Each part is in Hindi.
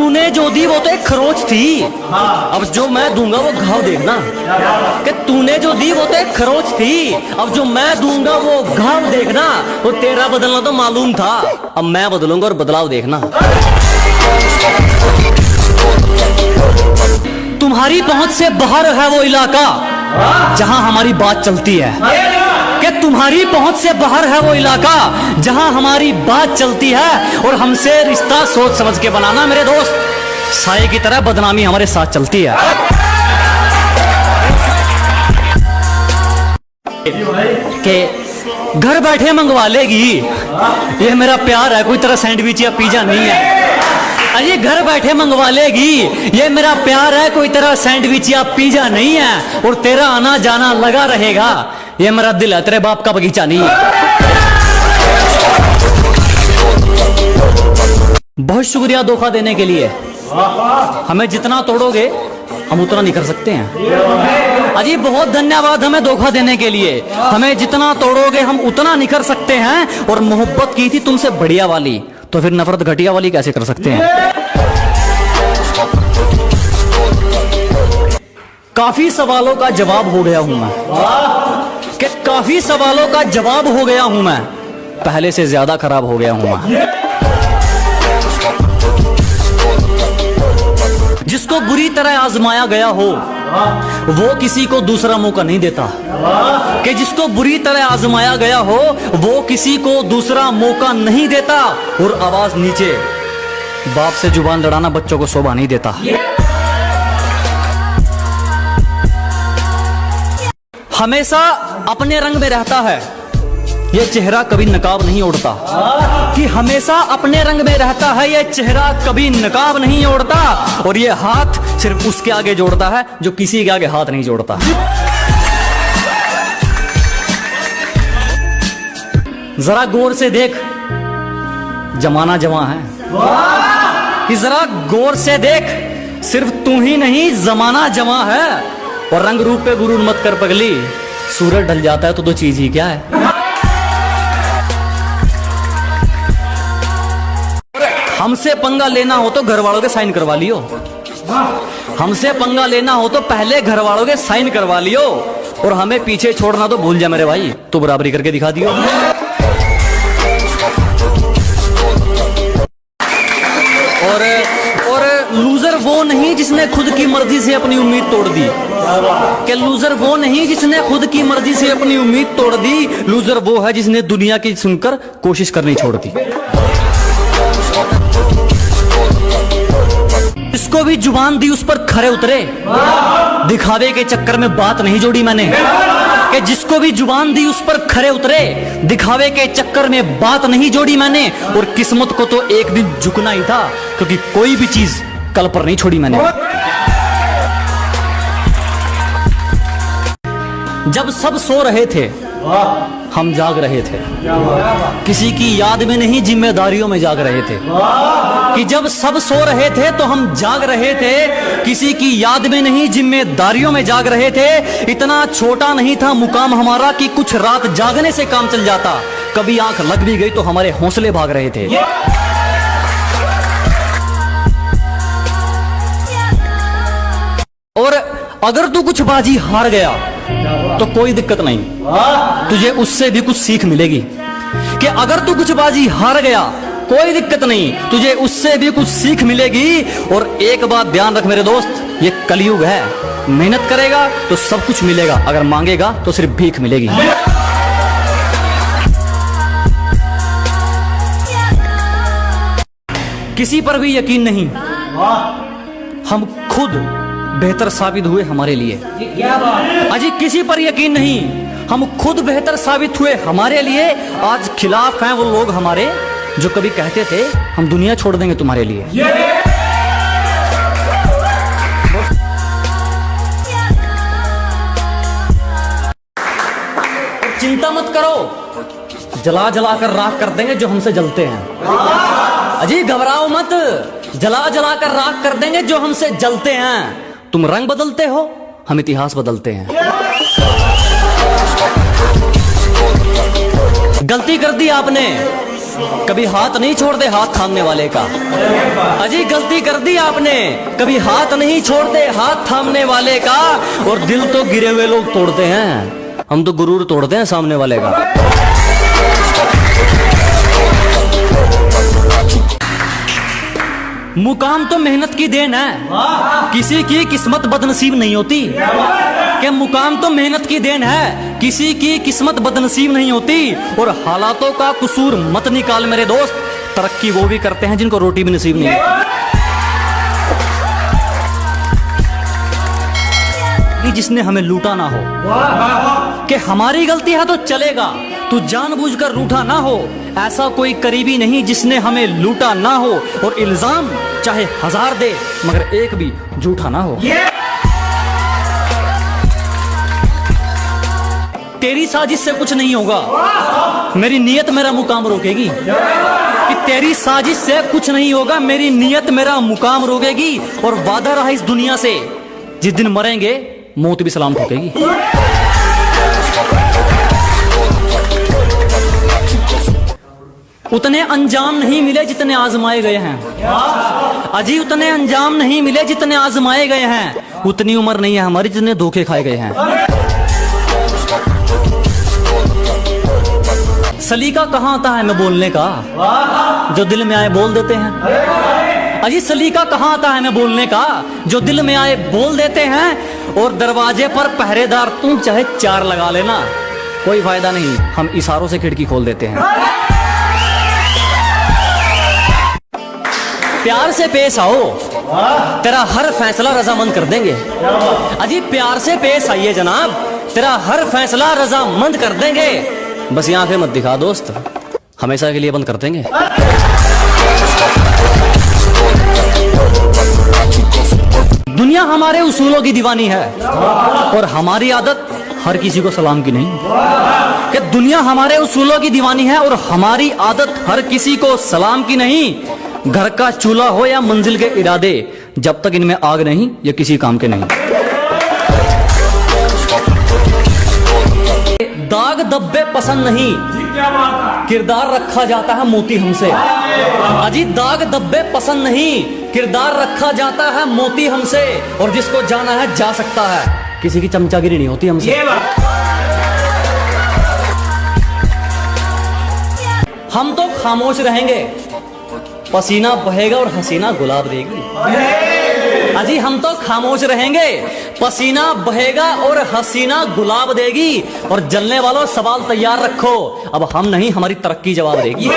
तूने जो दी वो तो एक खरोच थी, अब जो मैं दूंगा वो घाव देखना। कि तूने जो दी वो तो एक खरोच थी, अब जो मैं दूंगा वो घाव देखना। वो तेरा बदलना तो मालूम था, अब मैं बदलूंगा और बदलाव देखना। तुम्हारी पहुंच से बाहर है वो इलाका जहां हमारी बात चलती है। कि तुम्हारी पहुंच से बाहर है वो इलाका जहां हमारी बात चलती है, और हमसे रिश्ता सोच समझ के बनाना मेरे दोस्त, साये की तरह बदनामी हमारे साथ चलती है। कि घर बैठे मंगवा लेगी, ये मेरा प्यार है, कोई तरह सैंडविच या पिज्जा नहीं है। अरे घर बैठे मंगवा लेगी, ये मेरा प्यार है, कोई तरह सैंडविच या पिज्जा नहीं है। और तेरा आना जाना लगा रहेगा, ये मेरा दिल है, तेरे बाप का बगीचा नहीं है। बहुत शुक्रिया धोखा देने के लिए। हमें जितना तोड़ोगे हम उतना नहीं कर सकते हैं। अजी बहुत धन्यवाद हमें धोखा देने के लिए। हमें जितना तोड़ोगे हम उतना नहीं कर सकते हैं। और मोहब्बत की थी तुमसे बढ़िया वाली, तो फिर नफरत घटिया वाली कैसे कर सकते हैं। काफी सवालों का जवाब हो गया हूं मैं, कि काफी सवालों का जवाब हो गया हूं मैं, पहले से ज्यादा खराब हो गया हूं मैं। जिसको बुरी तरह आजमाया गया हो वो किसी को दूसरा मौका नहीं देता। कि जिसको बुरी तरह आजमाया गया हो वो किसी को दूसरा मौका नहीं देता। और आवाज नीचे, बाप से जुबान लड़ाना बच्चों को शोभा नहीं देता। हमेशा अपने रंग में रहता है ये चेहरा, कभी नकाब नहीं ओढ़ता। कि हमेशा अपने रंग में रहता है ये चेहरा, कभी नकाब नहीं ओढ़ता। और ये हाथ सिर्फ उसके आगे जोड़ता है जो किसी के आगे हाथ नहीं जोड़ता। जरा गौर से देख, जमाना जवां है। कि जरा गौर से देख, सिर्फ तू ही नहीं जमाना जवां है। और रंग रूप पे गुरूर मत कर पगली, सूरज ढल जाता है तो दो चीज ही क्या है। हमसे पंगा लेना हो तो घर वालों के साइन करवा लियो। हमसे पंगा लेना हो तो पहले घर वालों के साइन करवा लियो। और हमें पीछे छोड़ना तो भूल जा मेरे भाई, तू बराबरी करके दिखा दियो। और लूजर वो नहीं जिसने खुद की मर्जी से अपनी उम्मीद तोड़ दी। कि लूजर वो नहीं जिसने खुद की मर्जी से अपनी उम्मीद तोड़ दी। लूजर वो है जिसने दुनिया की सुनकर कोशिश करनी छोड़ दी। जिसको भी जुबान दी उस पर खरे उतरे, दिखावे के चक्कर में बात नहीं जोड़ी मैंने। कि जिसको भी जुबान दी उस पर खरे उतरे, दिखावे के चक्कर में बात नहीं जोड़ी मैंने। और किस्मत को तो एक दिन झुकना ही था, क्योंकि कोई भी चीज कल पर नहीं छोड़ी मैंने। जब सब सो रहे थे हम जाग रहे थे, किसी की याद में नहीं जिम्मेदारियों में जाग रहे थे। कि जब सब सो रहे थे तो हम जाग रहे थे, किसी की याद में नहीं जिम्मेदारियों में जाग रहे थे। इतना छोटा नहीं था मुकाम हमारा कि कुछ रात जागने से काम चल जाता। कभी आंख लग भी गई तो हमारे हौसले भाग रहे थे। और अगर तू कुछ बाजी हार गया तो कोई दिक्कत नहीं, तुझे उससे भी कुछ सीख मिलेगी। कि अगर तू कुछ बाजी हार गया कोई दिक्कत नहीं, तुझे उससे भी कुछ सीख मिलेगी। और एक बात ध्यान रख मेरे दोस्त, ये कलयुग है, मेहनत करेगा तो सब कुछ मिलेगा, अगर मांगेगा तो सिर्फ भीख मिलेगी। किसी पर भी यकीन नहीं, हम खुद बेहतर साबित हुए हमारे लिए। अजी किसी पर यकीन नहीं, हम खुद बेहतर साबित हुए हमारे लिए। आज खिलाफ हैं वो लोग हमारे जो कभी कहते थे हम दुनिया छोड़ देंगे तुम्हारे लिए। चिंता मत करो, जला जला कर राख कर देंगे जो हमसे जलते हैं। अजी घबराओ मत, जला जला कर राख कर देंगे जो हमसे जलते हैं। तुम रंग बदलते हो, हम इतिहास बदलते हैं। गलती कर दी आपने, कभी हाथ नहीं छोड़ते हाथ थामने वाले का। अजी गलती कर दी आपने, कभी हाथ नहीं छोड़ते हाथ थामने वाले का। और दिल तो गिरे हुए लोग तोड़ते हैं, हम तो गुरूर तोड़ते हैं सामने वाले का। मुकाम तो मेहनत की देन है, किसी की किस्मत बदनसीब नहीं होती। कि मुकाम तो मेहनत की देन है, किसी की किस्मत बदनसीब नहीं होती। और हालातों का कसूर मत निकाल मेरे दोस्त, तरक्की वो भी करते हैं जिनको रोटी भी नसीब नहीं होती। जिसने हमें लूटा ना हो, कि हमारी गलती है तो चलेगा, तू जानबूझकर रूठा ना हो। ऐसा कोई करीबी नहीं जिसने हमें लूटा ना हो। और इल्जाम चाहे 1000 दे मगर एक भी झूठा ना हो। तेरी साजिश से कुछ नहीं होगा, मेरी नियत मेरा मुकाम रोकेगी। कि तेरी साजिश से कुछ नहीं होगा, मेरी नियत मेरा मुकाम रोकेगी। और वादा रहा इस दुनिया से, जिस दिन मरेंगे मौत भी सलाम ठोकेगी। उतने अंजाम नहीं मिले जितने आजमाए गए हैं। अजी उतने अंजाम नहीं मिले जितने आजमाए गए हैं। उतनी उम्र नहीं है हमारी जितने धोखे खाए गए हैं। सलीका कहाँ आता है मैं बोलने का, जो दिल में आए बोल देते हैं। अजी सलीका कहाँ आता है मैं बोलने का, जो दिल में आए बोल देते हैं। और दरवाजे पर पहरेदार तुम चाहे 4 लगा लेना, कोई फायदा नहीं, हम इशारों से खिड़की खोल देते हैं। प्यार से पेश आओ, तेरा हर फैसला रजामंद कर देंगे। अजी प्यार से पेश आइए जनाब, तेरा हर फैसला रजामंद कर देंगे। बस ये आंखें मत दिखा दोस्त, हमेशा के लिए बंद कर देंगे। दुनिया हमारे उसूलों की दीवानी है, और हमारी आदत हर किसी को सलाम की नहीं। कि दुनिया हमारे उसूलों की दीवानी है और हमारी आदत हर किसी को सलाम की नहीं। घर का चूल्हा हो या मंजिल के इरादे, जब तक इनमें आग नहीं ये किसी काम के नहीं। दाग धब्बे पसंद नहीं, किरदार रखा जाता है मोती हमसे। अजी दाग धब्बे पसंद नहीं, किरदार रखा जाता है मोती हमसे। और जिसको जाना है जा सकता है, किसी की चमचागिरी नहीं होती हमसे। हम तो खामोश रहेंगे, पसीना बहेगा और हसीना गुलाब देगी। अजी हम तो खामोश रहेंगे, पसीना बहेगा और हसीना गुलाब देगी। और जलने वालों सवाल तैयार रखो, अब हम नहीं हमारी तरक्की जवाब देगी।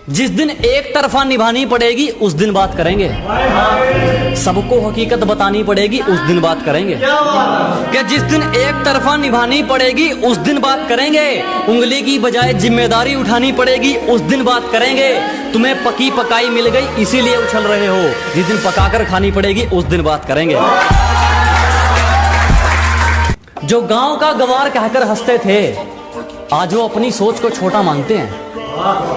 जिस दिन एक तरफा निभानी पड़ेगी उस दिन बात करेंगे, सबको हकीकत बतानी पड़ेगी उस दिन बात करेंगे। कि जिस दिन एक तरफा निभानी पड़ेगी उस दिन बात करेंगे, उंगली की बजाय जिम्मेदारी उठानी पड़ेगी उस दिन बात करेंगे। तुम्हें पकी पकाई मिल गई इसीलिए उछल रहे हो, जिस दिन पकाकर खानी पड़ेगी उस दिन बात करेंगे। जो गांव का गंवार कहकर हंसते थे, आज वो अपनी सोच को छोटा मानते हैं।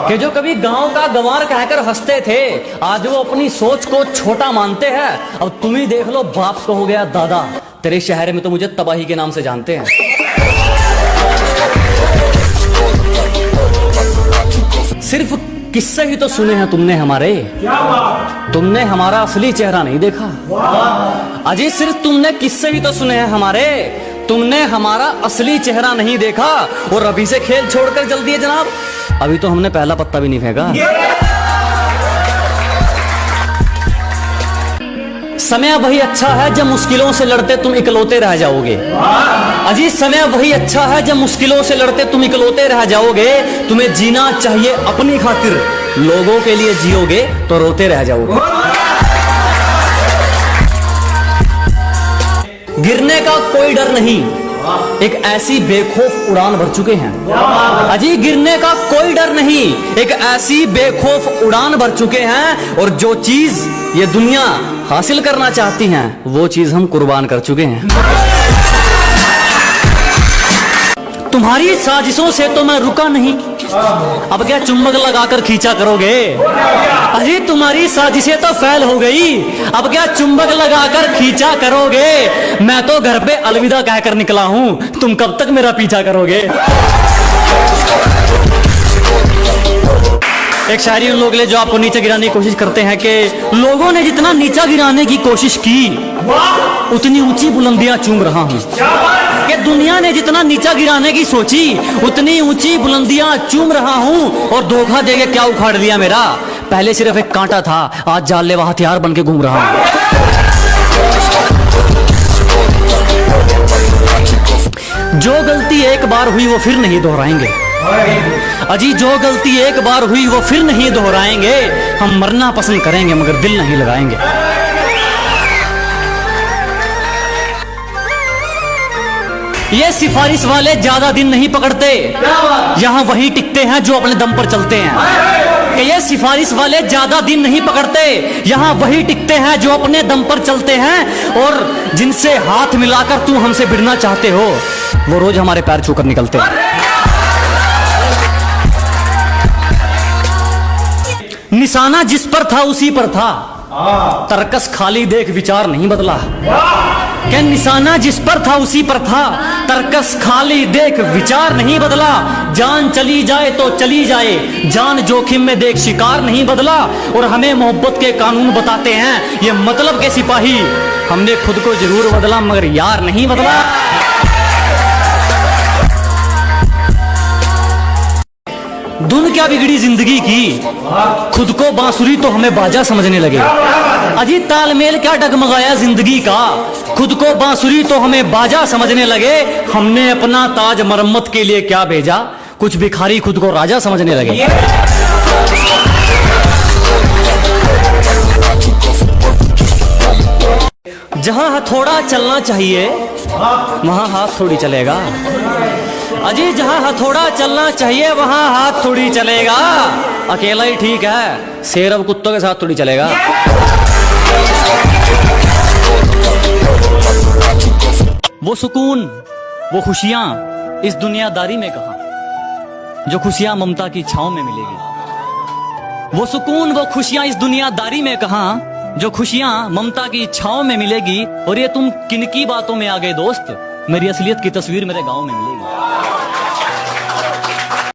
कि जो कभी गांव का गंवार कहकर हंसते थे, आज वो अपनी सोच को छोटा मानते हैं। अब तुम ही देख लो, बाप को हो गया दादा, तेरे शहर में तो मुझे तबाही के नाम से जानते हैं। सिर्फ किस्से ही तो सुने हैं तुमने हमारे, तुमने हमारा असली चेहरा नहीं देखा। अजी सिर्फ तुमने किस्से ही तो सुने हैं हमारे, तुमने हमारा असली चेहरा नहीं देखा। और अभी से खेल छोड़कर जल्दी है जनाब, अभी तो हमने पहला पत्ता भी नहीं फेंका। समय वही अच्छा है जब मुश्किलों से लड़ते तुम इकलौते रह जाओगे। अजी समय वही अच्छा है जब मुश्किलों से लड़ते तुम इकलौते रह जाओगे। तुम्हें जीना चाहिए अपनी खातिर, लोगों के लिए जियोगे तो रोते रह जाओगे। गिरने का कोई डर नहीं, एक ऐसी बेखौफ उड़ान भर चुके हैं। अजी गिरने का कोई डर नहीं, एक ऐसी बेखौफ उड़ान भर चुके हैं। और जो चीज ये दुनिया हासिल करना चाहती हैं, वो चीज हम कुर्बान कर चुके हैं। तुम्हारी साजिशों से तो मैं रुका नहीं, अब क्या चुम्बक लगाकर खींचा करोगे। अरे तुम्हारी साजिशें तो फैल हो गई, अब क्या चुम्बक लगाकर खींचा करोगे। मैं तो घर पे अलविदा कहकर निकला हूं, तुम कब तक मेरा पीछा करोगे। एक शायरी उन लोग ले जो आपको नीचे गिराने की कोशिश करते हैं कि लोगों ने जितना नीचा गिराने की कोशिश की उतनी ऊंची बुलंदियां चूम रहा हूं। कि दुनिया ने जितना नीचा गिराने की सोची उतनी ऊंची बुलंदियां चूम रहा हूं। और धोखा देके क्या उखाड़ लिया मेरा, पहले सिर्फ एक कांटा था, आज जानलेवा हथियार बन के घूम रहा हूं। जो गलती एक बार हुई वो फिर नहीं दोहराएंगे। अजी जो गलती एक बार हुई वो फिर नहीं दोहराएंगे। हम मरना पसंद करेंगे मगर दिल नहीं लगाएंगे। ये सिफारिश वाले ज्यादा दिन नहीं पकड़ते, यहाँ वही टिकते हैं जो अपने दम पर चलते हैं। कि ये सिफारिश वाले ज्यादा दिन नहीं पकड़ते, यहाँ वही टिकते हैं जो अपने दम पर चलते हैं। और जिनसे हाथ मिलाकर तुम हमसे भिड़ना चाहते हो वो रोज हमारे पैर छूकर निकलते हैं। निशाना जिस पर था उसी पर था, तरकस खाली देख विचार नहीं बदला। क्या निशाना जिस पर था उसी पर था, तरकस खाली देख विचार नहीं बदला। जान चली जाए तो चली जाए, जान जोखिम में देख शिकार नहीं बदला। और हमें मोहब्बत के कानून बताते हैं ये मतलब के सिपाही, हमने खुद को जरूर बदला मगर यार नहीं बदला। धुन क्या बिगड़ी जिंदगी की, खुद को बांसुरी तो हमें बाजा समझने लगे। अजी तालमेल क्या डगमगाया जिंदगी का, खुद को बांसुरी तो हमें बाजा समझने लगे। हमने अपना ताज मरम्मत के लिए क्या भेजा, कुछ भिखारी खुद को राजा समझने लगे। जहां हथौड़ा चलना चाहिए वहां हाथ थोड़ी चलेगा। अजी जहां हथौड़ा चलना चाहिए वहां हाथ थोड़ी चलेगा। अकेला ही ठीक है, शेर अब कुत्तों के साथ थोड़ी चलेगा। वो सुकून वो खुशियां इस दुनियादारी में कहां, जो खुशियां ममता की छांव में मिलेगी। वो सुकून वो खुशियां इस दुनियादारी में कहां, जो खुशियां ममता की छांव में मिलेगी। और ये तुम किन की बातों में आ गए दोस्त, मेरी असलियत की तस्वीर मेरे गांव में मिलेगी।